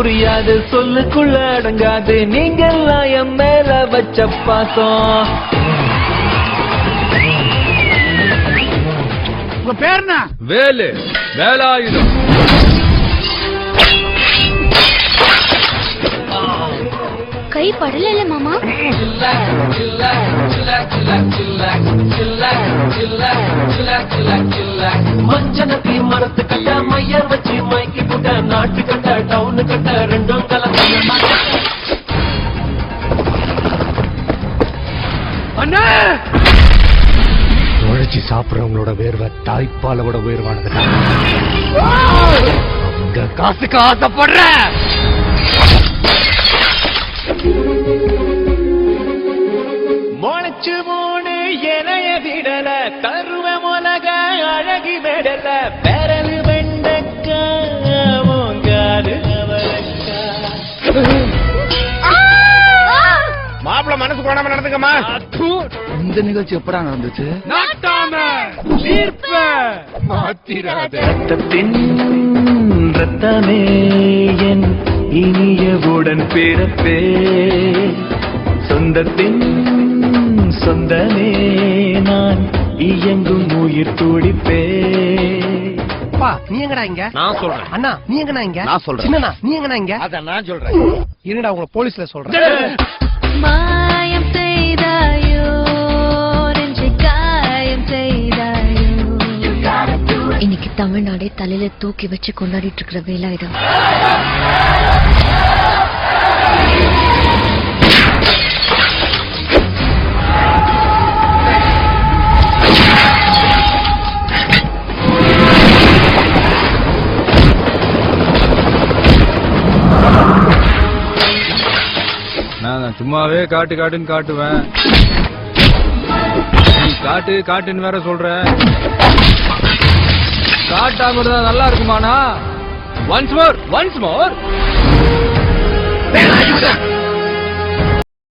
புரியாது சொல்லுக்குள்ள அடங்காது நீங்கெல்லாம் என் மேல வச்ச பாசம். உங்க பேர் என்ன? வேலு வேலாயுதம். கை படல மாமா. மஞ்சனத்தி மரத்து கட்ட மையர் வச்சு மைக்கு கூட்ட நாட்டு கட்ட டவுனு கட்ட ரெண்டும் கலந்து. அண்ணா உழைச்சி சாப்பிடறவங்களோட வேர்வை தாய்ப்பால விட உயர்வானது. அவங்க காசுக்கு ஆசைப்படுற முளைச்சு மூணு எனைய விடல தருவ மொலக அழகி விடல பெரலு வெண்டக்காது மாப்பிள்ள மனசு போடாம நடந்துக்கமா. இந்த நிகழ்ச்சி எப்படா நடந்துச்சு? ரத்தத்தின் ரத்தமே என் இனியவுடன் பிறப்பே சொந்தத்தின் சொந்தமே நான் இயங்கும் உயிர் துடிப்பே. நீ எங்கடா இங்க? நான் சொல்றேன். அண்ணா நீ எங்கடா இங்க? நான் சொல்றேன். சின்னண்ணா நீ எங்கடா இங்க? அத நான் சொல்றேன். இருடா உங்களை போலீஸ்ல சொல்றேன். மாயம் செய்தாயோ நெஞ்சை காயம் செய்தாயோ. இன்னைக்கு தமிழ்நாடே தலையில தூக்கி வச்சு கொண்டாடிட்டு இருக்கிற வேலாயுதம். நான் சும்மாவே காட்டு காட்டுன்னு காட்டுவேன். காட்டு காட்டுன்னு வேற சொல்ற. காட்டாம இருந்தா நல்லா இருக்குமாண்ணா? Once more